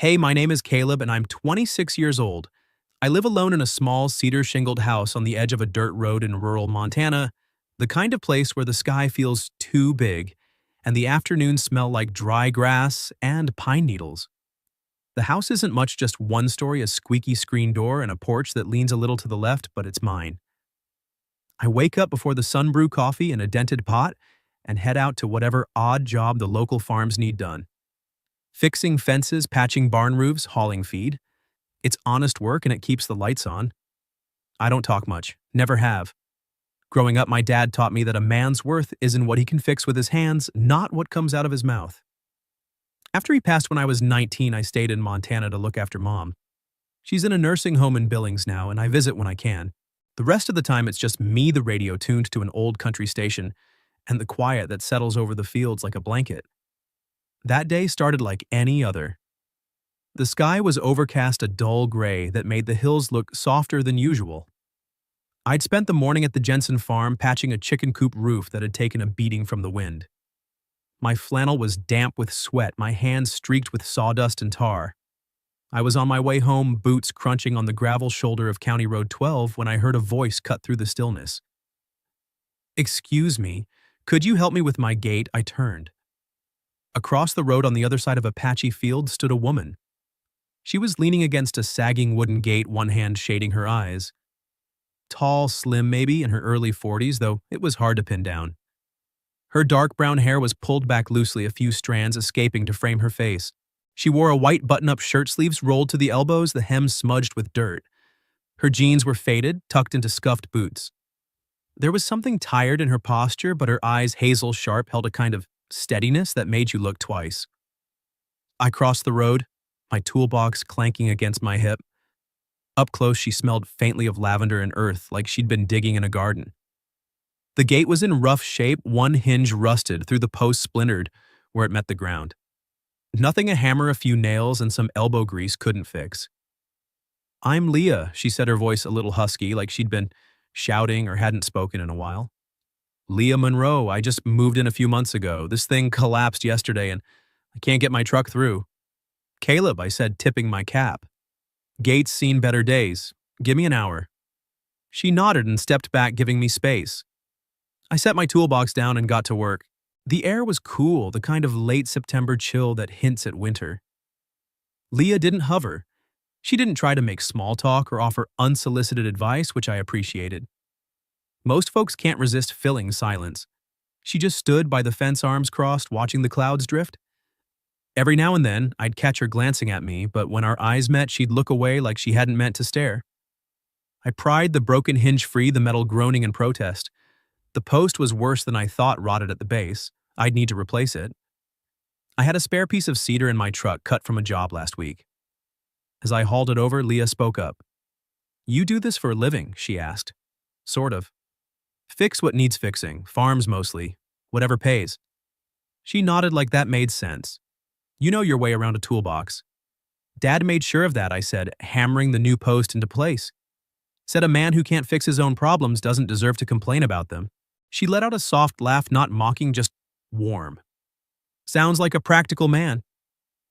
Hey, my name is Caleb and I'm 26 years old. I live alone in a small cedar shingled house on the edge of a dirt road in rural Montana, the kind of place where the sky feels too big and the afternoons smell like dry grass and pine needles. The house isn't much, just one story, a squeaky screen door, and a porch that leans a little to the left, but it's mine. I wake up before the sun, brew coffee in a dented pot, and head out to whatever odd job the local farms need done. Fixing fences, patching barn roofs, hauling feed. It's honest work and it keeps the lights on. I don't talk much, never have. Growing up, my dad taught me that a man's worth is in what he can fix with his hands, not what comes out of his mouth. After he passed when I was 19, I stayed in Montana to look after Mom. She's in a nursing home in Billings now, and I visit when I can. The rest of the time, it's just me, the radio tuned to an old country station, and the quiet that settles over the fields like a blanket. That day started like any other. The sky was overcast, a dull gray that made the hills look softer than usual. I'd spent the morning at the Jensen farm patching a chicken coop roof that had taken a beating from the wind. My flannel was damp with sweat, my hands streaked with sawdust and tar. I was on my way home, boots crunching on the gravel shoulder of County Road 12, when I heard a voice cut through the stillness. "Excuse me, could you help me with my gate?" I turned. Across the road on the other side of a patchy field stood a woman. She was leaning against a sagging wooden gate, one hand shading her eyes. Tall, slim maybe, in her early 40s, though it was hard to pin down. Her dark brown hair was pulled back loosely, a few strands escaping to frame her face. She wore a white button-up shirt, sleeves rolled to the elbows, the hem smudged with dirt. Her jeans were faded, tucked into scuffed boots. There was something tired in her posture, but her eyes, hazel sharp, held a kind of steadiness that made you look twice. I crossed the road, my toolbox clanking against my hip. Up close, she smelled faintly of lavender and earth, like she'd been digging in a garden. The gate was in rough shape, one hinge rusted, through the post splintered where it met the ground. Nothing a hammer, a few nails, and some elbow grease couldn't fix. "I'm Leah," she said, her voice a little husky, like she'd been shouting or hadn't spoken in a while. "Leah Monroe. I just moved in a few months ago. This thing collapsed yesterday and I can't get my truck through." "Caleb," I said, tipping my cap. "Gate's seen better days. Give me an hour." She nodded and stepped back, giving me space. I set my toolbox down and got to work. The air was cool, the kind of late September chill that hints at winter. Leah didn't hover. She didn't try to make small talk or offer unsolicited advice, which I appreciated. Most folks can't resist filling silence. She just stood by the fence, arms crossed, watching the clouds drift. Every now and then, I'd catch her glancing at me, but when our eyes met, she'd look away like she hadn't meant to stare. I pried the broken hinge free, the metal groaning in protest. The post was worse than I thought, rotted at the base. I'd need to replace it. I had a spare piece of cedar in my truck, cut from a job last week. As I hauled it over, Leah spoke up. "You do this for a living?" she asked. "Sort of. Fix what needs fixing, farms mostly, whatever pays." She nodded like that made sense. "You know your way around a toolbox." "Dad made sure of that," I said, hammering the new post into place. "Said a man who can't fix his own problems doesn't deserve to complain about them." She let out a soft laugh, not mocking, just warm. "Sounds like a practical man."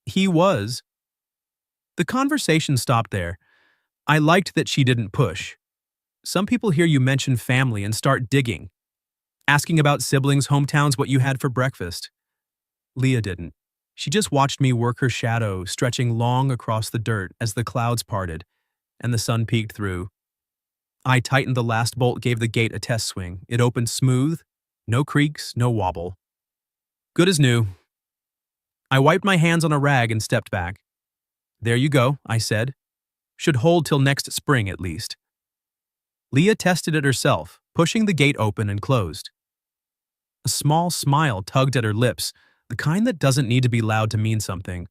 He was. The conversation stopped there. I liked that she didn't push. Some people hear you mention family and start digging, asking about siblings, hometowns, what you had for breakfast. Leah didn't. She just watched me work her shadow, stretching long across the dirt as the clouds parted and the sun peeked through. I tightened the last bolt, gave the gate a test swing. It opened smooth, no creaks, no wobble. Good as new. I wiped my hands on a rag and stepped back. "There you go," I said. "Should hold till next spring at least." Leah tested it herself, pushing the gate open and closed. A small smile tugged at her lips, the kind that doesn't need to be loud to mean something.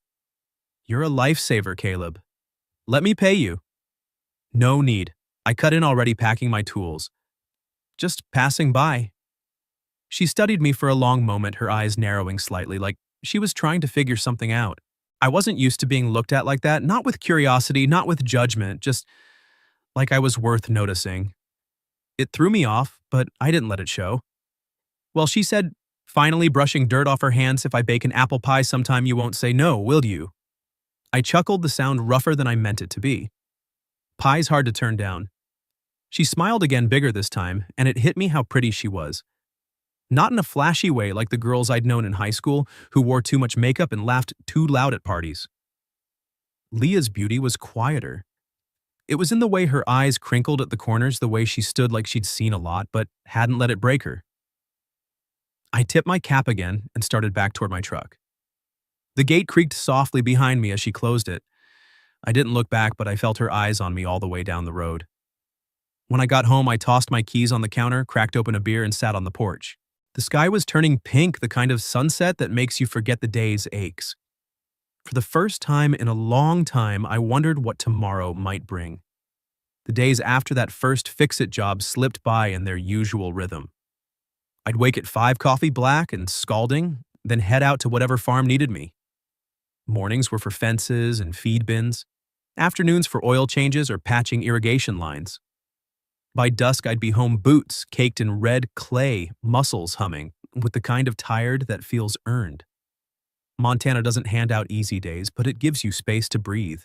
"You're a lifesaver, Caleb. Let me pay you." "No need. I cut in already, packing my tools. Just passing by." She studied me for a long moment, her eyes narrowing slightly, like she was trying to figure something out. I wasn't used to being looked at like that, not with curiosity, not with judgment, just like I was worth noticing. It threw me off, but I didn't let it show. "Well," she said, finally brushing dirt off her hands, "if I bake an apple pie sometime, you won't say no, will you?" I chuckled, the sound rougher than I meant it to be. Pie's hard to turn down. She smiled again, bigger this time, and it hit me how pretty she was. Not in a flashy way like the girls I'd known in high school who wore too much makeup and laughed too loud at parties. Leah's beauty was quieter. It was in the way her eyes crinkled at the corners, the way she stood like she'd seen a lot but hadn't let it break her. I tipped my cap again and started back toward my truck. The gate creaked softly behind me as she closed it. I didn't look back, but I felt her eyes on me all the way down the road. When I got home, I tossed my keys on the counter, cracked open a beer, and sat on the porch. The sky was turning pink, the kind of sunset that makes you forget the day's aches. For the first time in a long time, I wondered what tomorrow might bring. The days after that first fix-it job slipped by in their usual rhythm. I'd wake at 5 coffee black and scalding, then head out to whatever farm needed me. Mornings were for fences and feed bins, afternoons for oil changes or patching irrigation lines. By dusk, I'd be home, boots caked in red clay, muscles humming, with the kind of tired that feels earned. Montana doesn't hand out easy days, but it gives you space to breathe.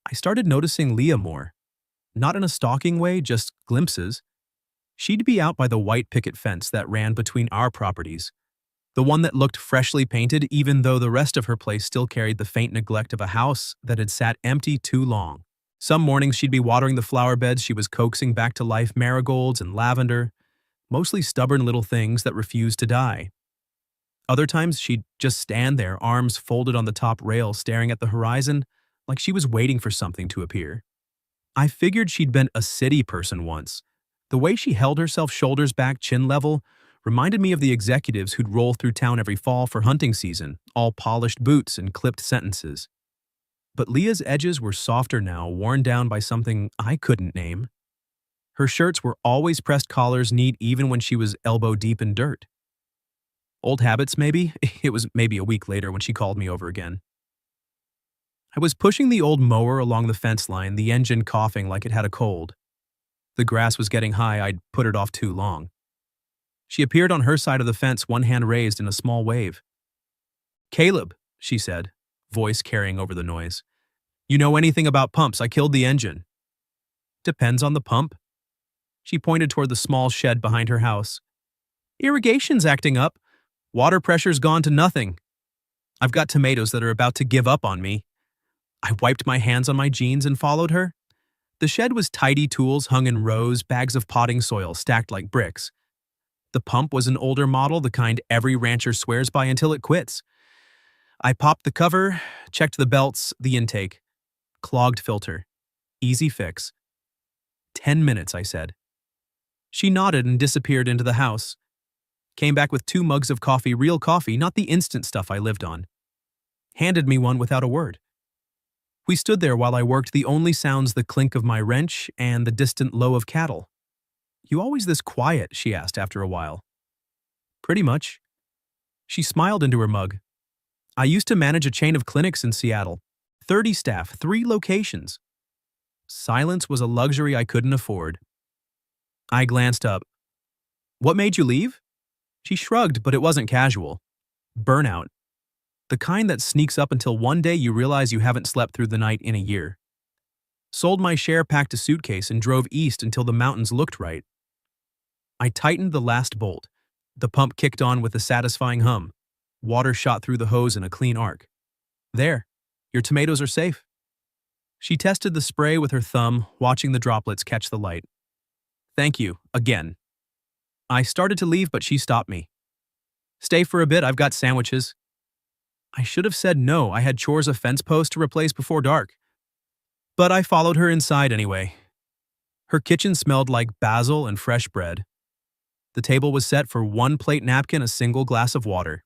I started noticing Leah more. Not in a stalking way, just glimpses. She'd be out by the white picket fence that ran between our properties, the one that looked freshly painted even though the rest of her place still carried the faint neglect of a house that had sat empty too long. Some mornings she'd be watering the flower beds she was coaxing back to life, marigolds and lavender, mostly stubborn little things that refused to die. Other times she'd just stand there, arms folded on the top rail, staring at the horizon like she was waiting for something to appear. I figured she'd been a city person once. The way she held herself, shoulders back, chin level, reminded me of the executives who'd roll through town every fall for hunting season, all polished boots and clipped sentences. But Leah's edges were softer now, worn down by something I couldn't name. Her shirts were always pressed collars, neat even when she was elbow deep in dirt. Old habits, maybe? It was maybe a week later when she called me over again. I was pushing the old mower along the fence line, the engine coughing like it had a cold. The grass was getting high, I'd put it off too long. She appeared on her side of the fence, one hand raised in a small wave. "Caleb," she said, voice carrying over the noise. "You know anything about pumps? I killed the engine." "Depends on the pump." She pointed toward the small shed behind her house. "Irrigation's acting up. Water pressure's gone to nothing. I've got tomatoes that are about to give up on me." I wiped my hands on my jeans and followed her. The shed was tidy tools hung in rows, bags of potting soil stacked like bricks. The pump was an older model, the kind every rancher swears by until it quits. I popped the cover, checked the belts, the intake. Clogged filter. Easy fix. 10 minutes, I said. She nodded and disappeared into the house. Came back with 2 mugs of coffee, real coffee, not the instant stuff I lived on. Handed me one without a word. We stood there while I worked, the only sounds the clink of my wrench and the distant low of cattle. "You always this quiet?" she asked after a while. "Pretty much." She smiled into her mug. "I used to manage a chain of clinics in Seattle. 30 staff, 3 locations." Silence was a luxury I couldn't afford. I glanced up. "What made you leave?" She shrugged, but it wasn't casual. Burnout. The kind that sneaks up until one day you realize you haven't slept through the night in a year. Sold my share, packed a suitcase, and drove east until the mountains looked right. I tightened the last bolt. The pump kicked on with a satisfying hum. Water shot through the hose in a clean arc. "There, your tomatoes are safe." She tested the spray with her thumb, watching the droplets catch the light. "Thank you, again." I started to leave, but she stopped me. "Stay for a bit, I've got sandwiches." I should have said no, I had chores, a fence post to replace before dark. But I followed her inside anyway. Her kitchen smelled like basil and fresh bread. The table was set for 1 plate napkin, a single glass of water.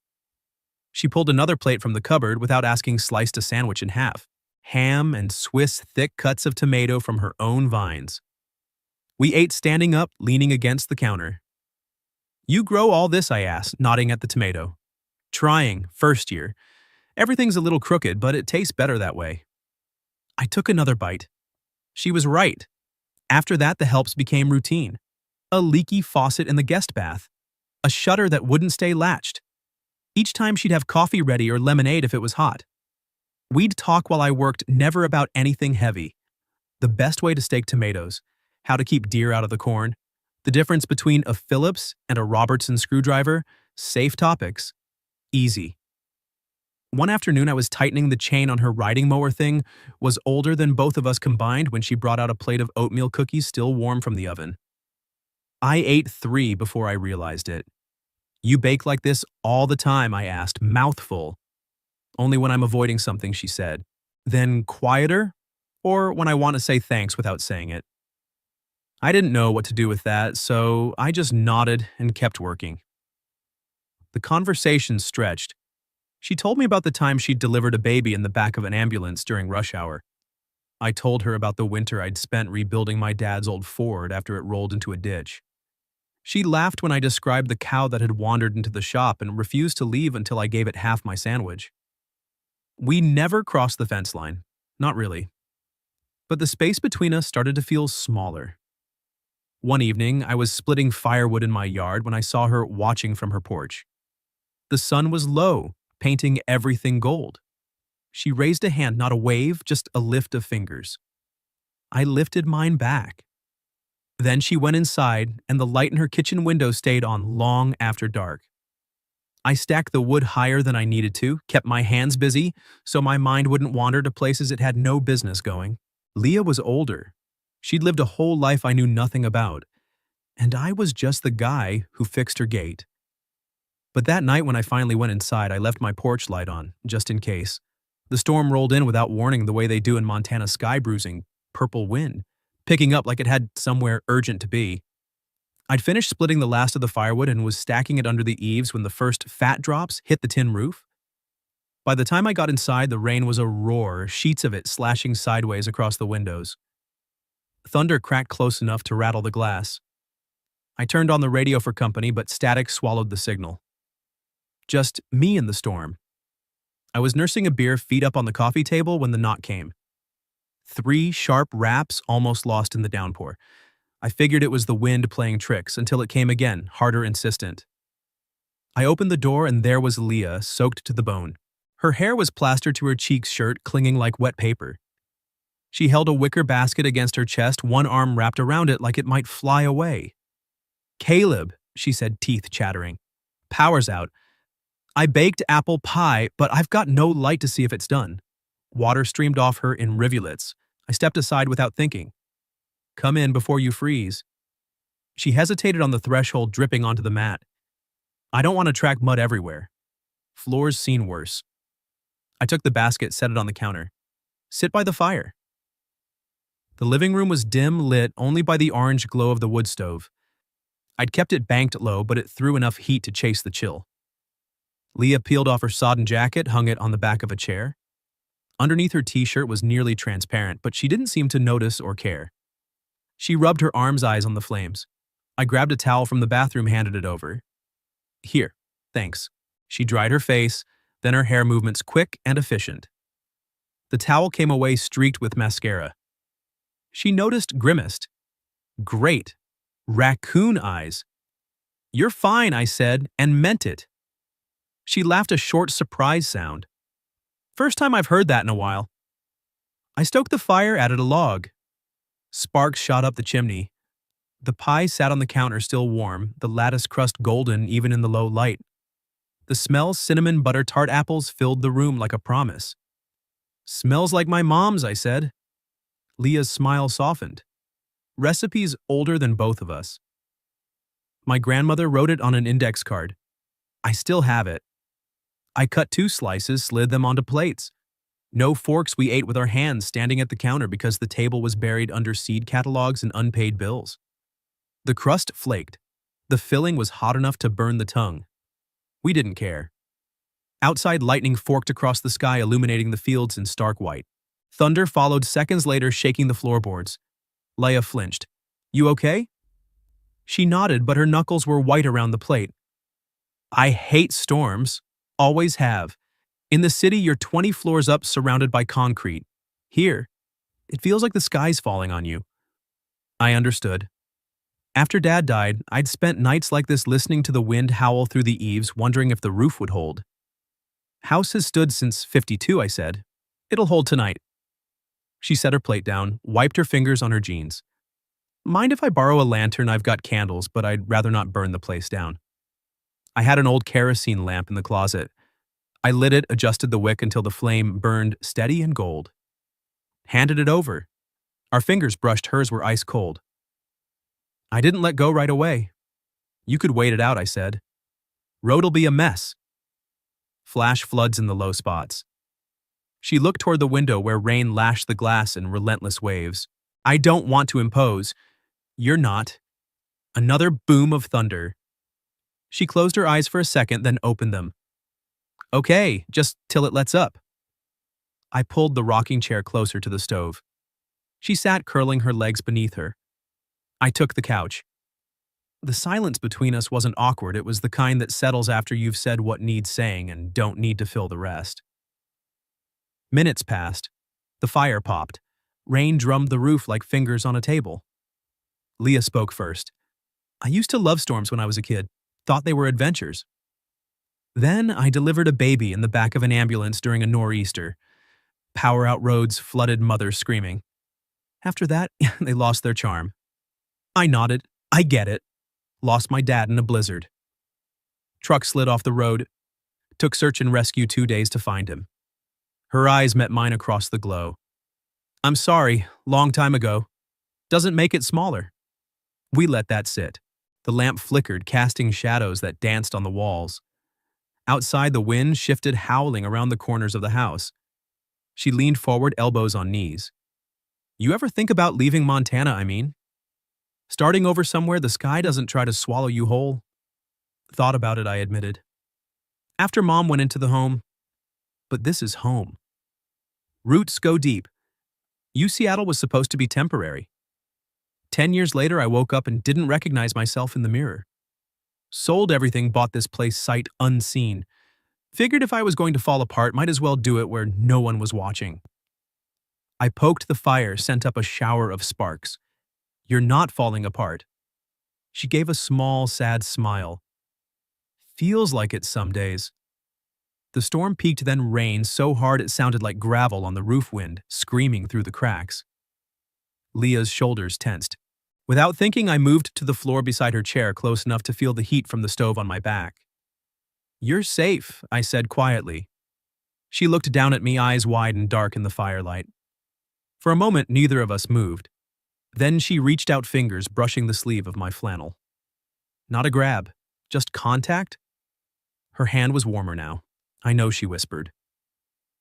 She pulled another plate from the cupboard without asking, sliced a sandwich in half. Ham and Swiss thick cuts of tomato from her own vines. We ate standing up, leaning against the counter. "You grow all this?" I asked, nodding at the tomato. "Trying, first year. Everything's a little crooked, but it tastes better that way." I took another bite. She was right. After that, the helps became routine. A leaky faucet in the guest bath. A shutter that wouldn't stay latched. Each time she'd have coffee ready or lemonade if it was hot. We'd talk while I worked, never about anything heavy. The best way to stake tomatoes, how to keep deer out of the corn, the difference between a Phillips and a Robertson screwdriver, safe topics, easy. One afternoon, I was tightening the chain on her riding mower thing, was older than both of us combined when she brought out a plate of oatmeal cookies still warm from the oven. I ate 3 before I realized it. You bake like this all the time, I asked, mouthful. Only when I'm avoiding something, she said. Then quieter, or when I want to say thanks without saying it. I didn't know what to do with that, so I just nodded and kept working. The conversation stretched. She told me about the time she'd delivered a baby in the back of an ambulance during rush hour. I told her about the winter I'd spent rebuilding my dad's old Ford after it rolled into a ditch. She laughed when I described the cow that had wandered into the shop and refused to leave until I gave it half my sandwich. We never crossed the fence line. Not really. But the space between us started to feel smaller. One evening, I was splitting firewood in my yard when I saw her watching from her porch. The sun was low, painting everything gold. She raised a hand, not a wave, just a lift of fingers. I lifted mine back. Then she went inside, and the light in her kitchen window stayed on long after dark. I stacked the wood higher than I needed to, kept my hands busy, so my mind wouldn't wander to places it had no business going. Leah was older. She'd lived a whole life I knew nothing about, and I was just the guy who fixed her gate. But that night when I finally went inside, I left my porch light on, just in case. The storm rolled in without warning the way they do in Montana sky bruising, purple wind, picking up like it had somewhere urgent to be. I'd finished splitting the last of the firewood and was stacking it under the eaves when the first fat drops hit the tin roof. By the time I got inside, the rain was a roar, sheets of it slashing sideways across the windows. Thunder cracked close enough to rattle the glass. I turned on the radio for company, but static swallowed the signal. Just me in the storm. I was nursing a beer, feet up on the coffee table, when the knock came. 3 sharp raps, almost lost in the downpour. I figured it was the wind playing tricks until it came again, harder, insistent. I opened the door and there was Leah, soaked to the bone. Her hair was plastered to her cheeks, shirt clinging like wet paper. She held a wicker basket against her chest, one arm wrapped around it like it might fly away. "Caleb," she said, teeth chattering. "Power's out. I baked apple pie, but I've got no light to see if it's done." Water streamed off her in rivulets. I stepped aside without thinking. "Come in before you freeze." She hesitated on the threshold, dripping onto the mat. "I don't want to track mud everywhere. Floor's seen worse." I took the basket, set it on the counter. "Sit by the fire." The living room was dim, lit only by the orange glow of the wood stove. I'd kept it banked low, but it threw enough heat to chase the chill. Leah peeled off her sodden jacket, hung it on the back of a chair. Underneath her t-shirt was nearly transparent, but she didn't seem to notice or care. She rubbed her arm's eyes on the flames. I grabbed a towel from the bathroom, handed it over. "Here, thanks." She dried her face, then her hair movements quick and efficient. The towel came away streaked with mascara. She noticed, grimaced. "Great. Raccoon eyes." "You're fine," I said, and meant it. She laughed, a short surprise sound. "First time I've heard that in a while." I stoked the fire, added a log. Sparks shot up the chimney. The pie sat on the counter, still warm, the lattice crust golden even in the low light. The smell, cinnamon butter tart apples, filled the room like a promise. "Smells like my mom's," I said. Leah's smile softened. "Recipes older than both of us. My grandmother wrote it on an index card. I still have it. I cut 2 slices, slid them onto plates. No forks, we ate with our hands, standing at the counter because the table was buried under seed catalogs and unpaid bills. The crust flaked. The filling was hot enough to burn the tongue. We didn't care. Outside, lightning forked across the sky, illuminating the fields in stark white. Thunder followed seconds later, shaking the floorboards. Leah flinched. "You okay?" She nodded, but her knuckles were white around the plate. "I hate storms. Always have. In the city, you're 20 floors up, surrounded by concrete. Here, it feels like the sky's falling on you." I understood. After Dad died, I'd spent nights like this, listening to the wind howl through the eaves, wondering if the roof would hold. "House has stood since '52, I said. It'll hold tonight. She set her plate down, wiped her fingers on her jeans. Mind if I borrow a lantern? I've got candles, but I'd rather not burn the place down. I had an old kerosene lamp in the closet. I lit it, adjusted the wick until the flame burned steady and gold. Handed it over. Our fingers brushed, hers were ice cold. I didn't let go right away. You could wait it out, I said. Road'll be a mess. Flash floods in the low spots. She looked toward the window where rain lashed the glass in relentless waves. I don't want to impose. You're not. Another boom of thunder. She closed her eyes for a second, then opened them. Okay, just till it lets up. I pulled the rocking chair closer to the stove. She sat curling her legs beneath her. I took the couch. The silence between us wasn't awkward. It was the kind that settles after you've said what needs saying and don't need to fill the rest. Minutes passed. The fire popped. Rain drummed the roof like fingers on a table. Leah spoke first. I used to love storms when I was a kid. Thought they were adventures. Then I delivered a baby in the back of an ambulance during a nor'easter. Power out roads, flooded mothers screaming. After that, they lost their charm. I nodded. I get it. Lost my dad in a blizzard. Truck slid off the road. Took search and rescue 2 days to find him. Her eyes met mine across the glow. I'm sorry, long time ago. Doesn't make it smaller. We let that sit. The lamp flickered, casting shadows that danced on the walls. Outside, the wind shifted, howling around the corners of the house. She leaned forward, elbows on knees. You ever think about leaving Montana, I mean? Starting over somewhere the sky doesn't try to swallow you whole? Thought about it, I admitted. After Mom went into the home. But this is home. Roots go deep. Seattle was supposed to be temporary. 10 years later, I woke up and didn't recognize myself in the mirror. Sold everything, bought this place sight unseen. Figured if I was going to fall apart, might as well do it where no one was watching. I poked the fire, sent up a shower of sparks. You're not falling apart. She gave a small, sad smile. Feels like it some days. The storm peaked, then rained so hard it sounded like gravel on the roof wind, screaming through the cracks. Leah's shoulders tensed. Without thinking, I moved to the floor beside her chair, close enough to feel the heat from the stove on my back. You're safe, I said quietly. She looked down at me, eyes wide and dark in the firelight. For a moment, neither of us moved. Then she reached out, fingers brushing the sleeve of my flannel. Not a grab, just contact? Her hand was warmer now. I know, she whispered.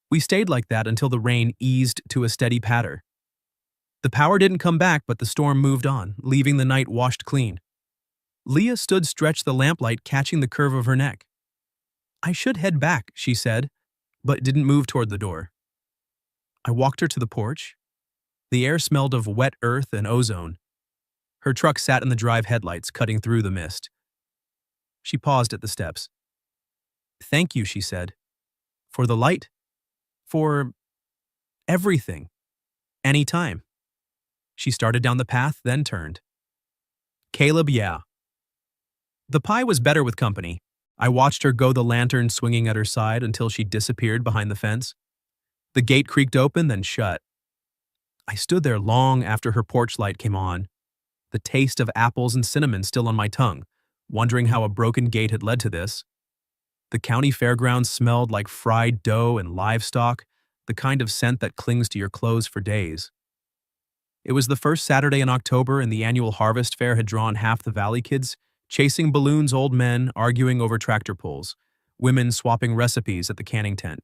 We stayed like that until the rain eased to a steady patter. The power didn't come back, but the storm moved on, leaving the night washed clean. Leah stood stretched, the lamplight catching the curve of her neck. I should head back, she said, but didn't move toward the door. I walked her to the porch. The air smelled of wet earth and ozone. Her truck sat in the drive, headlights cutting through the mist. She paused at the steps. Thank you, she said. For the light. For everything. Anytime. She started down the path, then turned. Caleb, yeah. The pie was better with company. I watched her go, the lantern swinging at her side until she disappeared behind the fence. The gate creaked open, then shut. I stood there long after her porch light came on, the taste of apples and cinnamon still on my tongue, wondering how a broken gate had led to this. The county fairgrounds smelled like fried dough and livestock, the kind of scent that clings to your clothes for days. It was the first Saturday in October, and the annual harvest fair had drawn half the valley kids, chasing balloons, old men arguing over tractor pulls, women swapping recipes at the canning tent.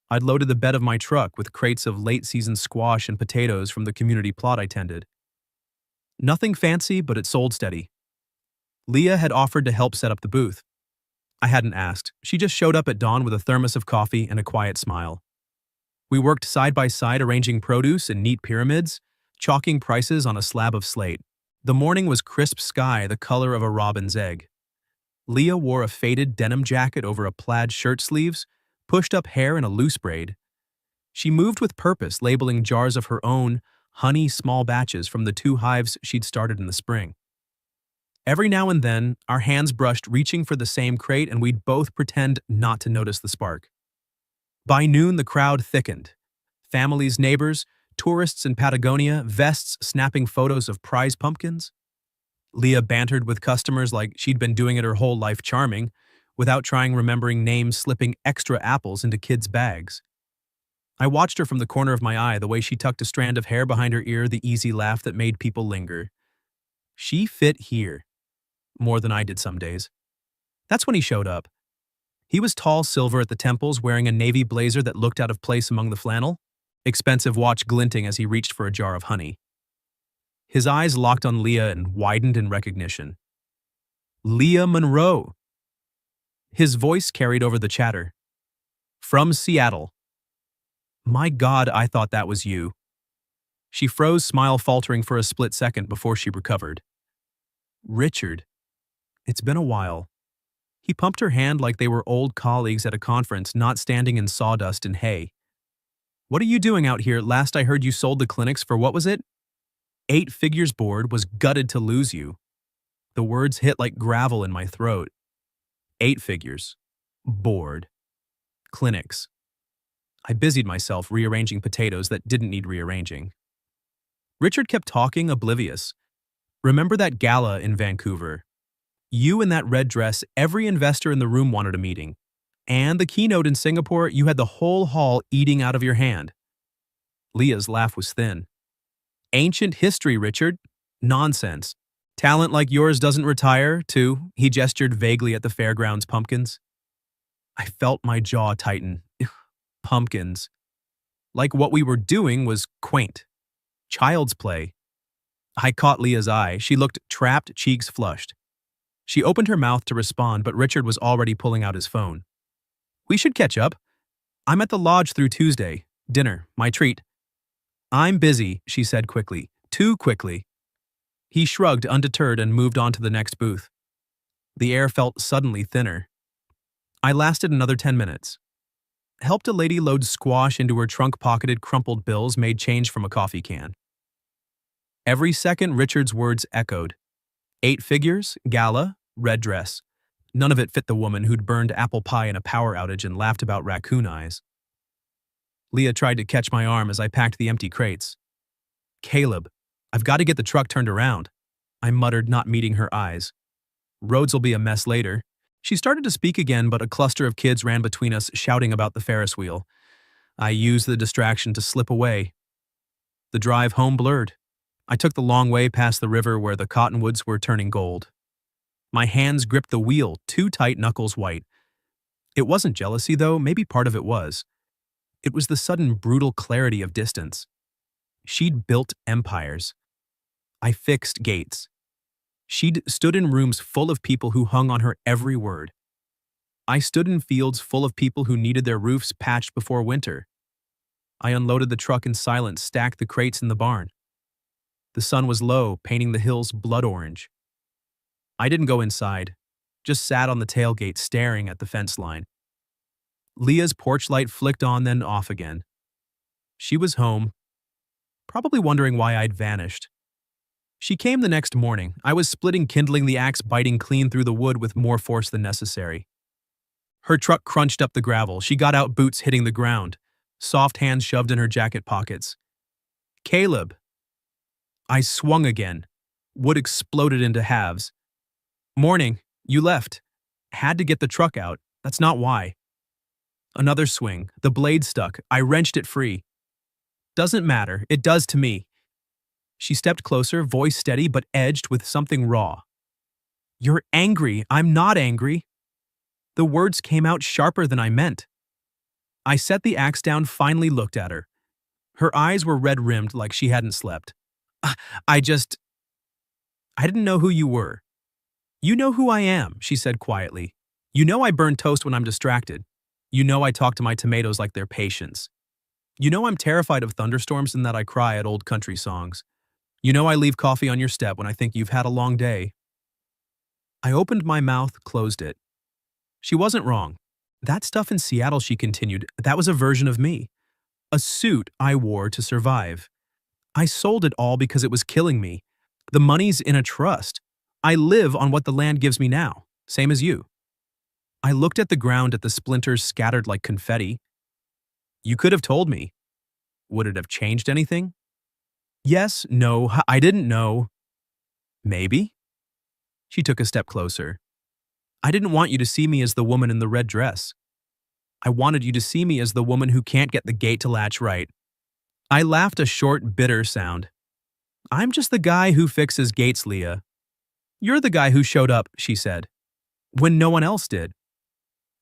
I'd loaded the bed of my truck with crates of late-season squash and potatoes from the community plot I tended. Nothing fancy, but it sold steady. Leah had offered to help set up the booth. I hadn't asked. She just showed up at dawn with a thermos of coffee and a quiet smile. We worked side by side, arranging produce in neat pyramids, chalking prices on a slab of slate. The morning was crisp sky, the color of a robin's egg. Leah wore a faded denim jacket over a plaid shirt sleeves, pushed up hair in a loose braid. She moved with purpose, labeling jars of her own honey small batches from the 2 hives she'd started in the spring. Every now and then, our hands brushed, reaching for the same crate, and we'd both pretend not to notice the spark. By noon, the crowd thickened. families, neighbors, tourists in Patagonia, vests snapping photos of prize pumpkins. Leah bantered with customers like she'd been doing it her whole life, charming, without trying remembering names, slipping extra apples into kids' bags. I watched her from the corner of my eye, the way she tucked a strand of hair behind her ear, the easy laugh that made people linger. She fit here, more than I did some days. That's when he showed up. He was tall, silver at the temples, wearing a navy blazer that looked out of place among the flannel, expensive watch glinting as he reached for a jar of honey. His eyes locked on Leah and widened in recognition. Leah Monroe! His voice carried over the chatter. From Seattle. My God, I thought that was you. She froze, smile faltering for a split second before she recovered. Richard. It's been a while. He pumped her hand like they were old colleagues at a conference, not standing in sawdust and hay. What are you doing out here? Last I heard you sold the clinics for what was it? 8 figures. Bored, was gutted to lose you. The words hit like gravel in my throat. 8 figures. Bored. Clinics. I busied myself rearranging potatoes that didn't need rearranging. Richard kept talking, oblivious. Remember that gala in Vancouver? You in that red dress, every investor in the room wanted a meeting. And the keynote in Singapore, you had the whole hall eating out of your hand. Leah's laugh was thin. Ancient history, Richard. Nonsense. Talent like yours doesn't retire, too. He gestured vaguely at the fairgrounds pumpkins. I felt my jaw tighten. Pumpkins. Like what we were doing was quaint. Child's play. I caught Leah's eye. She looked trapped, cheeks flushed. She opened her mouth to respond, but Richard was already pulling out his phone. We should catch up. I'm at the lodge through Tuesday. Dinner, my treat. I'm busy, she said quickly. Too quickly. He shrugged, undeterred, and moved on to the next booth. The air felt suddenly thinner. I lasted another 10 minutes. Helped a lady load squash into her trunk-pocketed crumpled bills, made change from a coffee can. Every second, Richard's words echoed. 8 figures, gala, red dress. None of it fit the woman who'd burned apple pie in a power outage and laughed about raccoon eyes. Leah tried to catch my arm as I packed the empty crates. Caleb, I've got to get the truck turned around, I muttered, not meeting her eyes. Roads will be a mess later. She started to speak again, but a cluster of kids ran between us, shouting about the Ferris wheel. I used the distraction to slip away. The drive home blurred. I took the long way past the river where the cottonwoods were turning gold. My hands gripped the wheel, too tight, knuckles white. It wasn't jealousy, though. Maybe part of it was. It was the sudden, brutal clarity of distance. She'd built empires. I fixed gates. She'd stood in rooms full of people who hung on her every word. I stood in fields full of people who needed their roofs patched before winter. I unloaded the truck in silence, stacked the crates in the barn. The sun was low, painting the hills blood orange. I didn't go inside, just sat on the tailgate staring at the fence line. Leah's porch light flicked on, then off again. She was home, probably wondering why I'd vanished. She came the next morning. I was splitting kindling, the axe biting clean through the wood with more force than necessary. Her truck crunched up the gravel. She got out, boots hitting the ground, soft hands shoved in her jacket pockets. Caleb. I swung again. Wood exploded into halves. Morning. You left. Had to get the truck out. That's not why. Another swing. The blade stuck. I wrenched it free. Doesn't matter. It does to me. She stepped closer, voice steady but edged with something raw. You're angry. I'm not angry. The words came out sharper than I meant. I set the axe down, finally looked at her. Her eyes were red-rimmed like she hadn't slept. I didn't know who you were. You know who I am, she said quietly. You know I burn toast when I'm distracted. You know I talk to my tomatoes like they're patients. You know I'm terrified of thunderstorms and that I cry at old country songs. You know I leave coffee on your step when I think you've had a long day. I opened my mouth, closed it. She wasn't wrong. That stuff in Seattle, she continued, that was a version of me. A suit I wore to survive. I sold it all because it was killing me. The money's in a trust. I live on what the land gives me now, same as you. I looked at the ground, at the splinters scattered like confetti. You could have told me. Would it have changed anything? Yes, no, I didn't know. Maybe? She took a step closer. I didn't want you to see me as the woman in the red dress. I wanted you to see me as the woman who can't get the gate to latch right. I laughed a short, bitter sound. I'm just the guy who fixes gates, Leah. You're the guy who showed up, she said, when no one else did.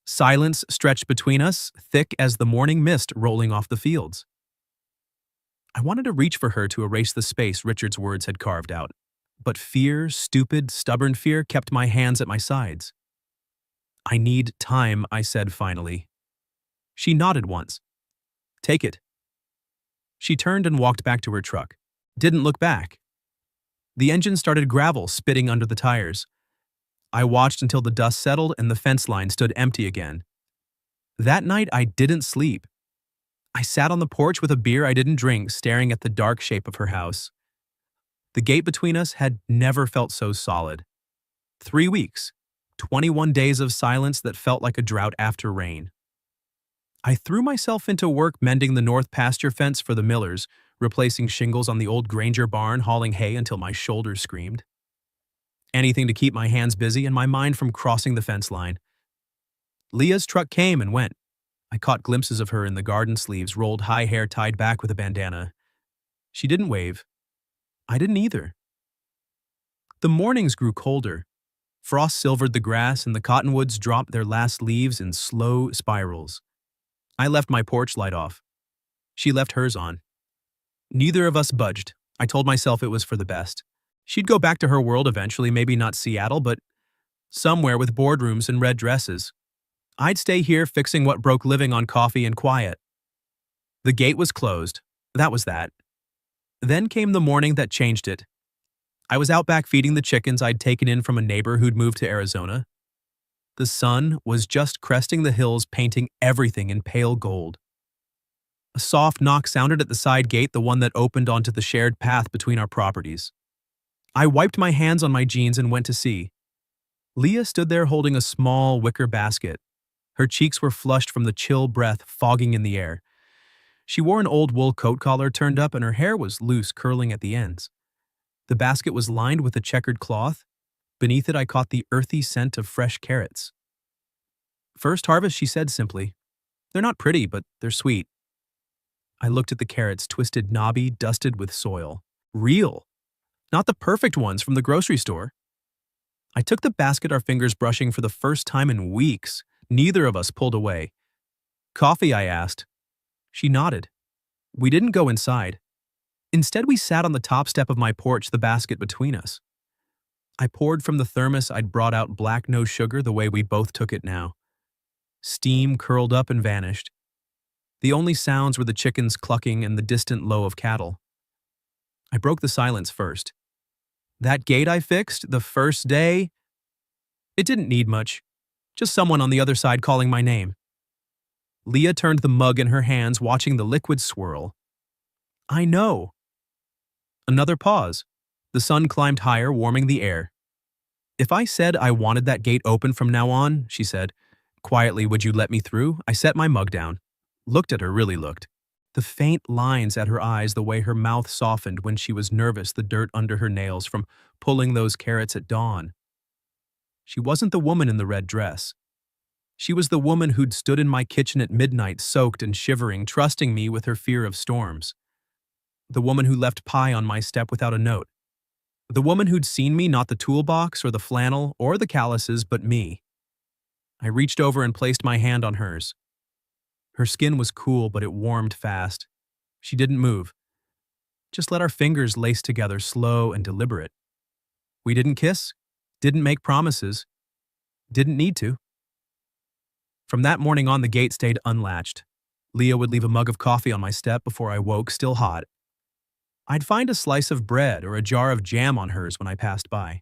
Silence stretched between us, thick as the morning mist rolling off the fields. I wanted to reach for her to erase the space Richard's words had carved out, but fear, stupid, stubborn fear, kept my hands at my sides. I need time, I said finally. She nodded once. Take it. She turned and walked back to her truck. Didn't look back. The engine started gravel spitting under the tires. I watched until the dust settled and the fence line stood empty again. That night I didn't sleep. I sat on the porch with a beer I didn't drink, staring at the dark shape of her house. The gate between us had never felt so solid. 3 weeks, 21 days of silence that felt like a drought after rain. I threw myself into work mending the north pasture fence for the Millers, replacing shingles on the old Granger barn, hauling hay until my shoulders screamed. Anything to keep my hands busy and my mind from crossing the fence line. Leah's truck came and went. I caught glimpses of her in the garden sleeves, rolled high hair tied back with a bandana. She didn't wave. I didn't either. The mornings grew colder. Frost silvered the grass and the cottonwoods dropped their last leaves in slow spirals. I left my porch light off. She left hers on. Neither of us budged. I told myself it was for the best. She'd go back to her world eventually, maybe not Seattle, but somewhere with boardrooms and red dresses. I'd stay here fixing what broke, living on coffee and quiet. The gate was closed. That was that. Then came the morning that changed it. I was out back feeding the chickens I'd taken in from a neighbor who'd moved to Arizona. The sun was just cresting the hills, painting everything in pale gold. A soft knock sounded at the side gate, the one that opened onto the shared path between our properties. I wiped my hands on my jeans and went to see. Leah stood there holding a small wicker basket. Her cheeks were flushed from the chill breath fogging in the air. She wore an old wool coat collar turned up and her hair was loose, curling at the ends. The basket was lined with a checkered cloth. Beneath it I caught the earthy scent of fresh carrots. First harvest, she said simply. They're not pretty, but they're sweet. I looked at the carrots, twisted, knobby, dusted with soil. Real. Not the perfect ones from the grocery store. I took the basket, our fingers brushing for the first time in weeks. Neither of us pulled away. Coffee, I asked. She nodded. We didn't go inside. Instead, we sat on the top step of my porch, the basket between us. I poured from the thermos I'd brought out black, no sugar, the way we both took it now. Steam curled up and vanished. The only sounds were the chickens clucking and the distant low of cattle. I broke the silence first. That gate I fixed, the first day, it didn't need much. Just someone on the other side calling my name. Leah turned the mug in her hands, watching the liquid swirl. I know. Another pause. The sun climbed higher, warming the air. If I said I wanted that gate open from now on, she said, quietly, would you let me through? I set my mug down. Looked at her, really looked. The faint lines at her eyes, the way her mouth softened when she was nervous, the dirt under her nails from pulling those carrots at dawn. She wasn't the woman in the red dress. She was the woman who'd stood in my kitchen at midnight, soaked and shivering, trusting me with her fear of storms. The woman who left pie on my step without a note. The woman who'd seen me, not the toolbox or the flannel or the calluses, but me. I reached over and placed my hand on hers. Her skin was cool, but it warmed fast. She didn't move. Just let our fingers lace together, slow and deliberate. We didn't kiss, didn't make promises, didn't need to. From that morning on, the gate stayed unlatched. Leah would leave a mug of coffee on my step before I woke, still hot. I'd find a slice of bread or a jar of jam on hers when I passed by.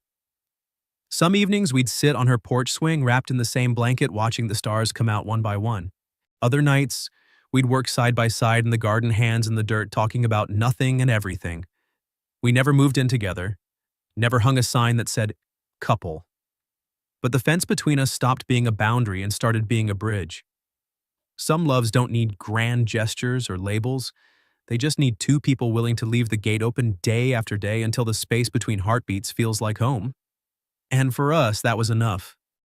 Some evenings we'd sit on her porch swing, wrapped in the same blanket, watching the stars come out one by one. Other nights, we'd work side by side in the garden, hands in the dirt, talking about nothing and everything. We never moved in together, never hung a sign that said, couple. But the fence between us stopped being a boundary and started being a bridge. Some loves don't need grand gestures or labels. They just need two people willing to leave the gate open day after day until the space between heartbeats feels like home. And for us, that was enough.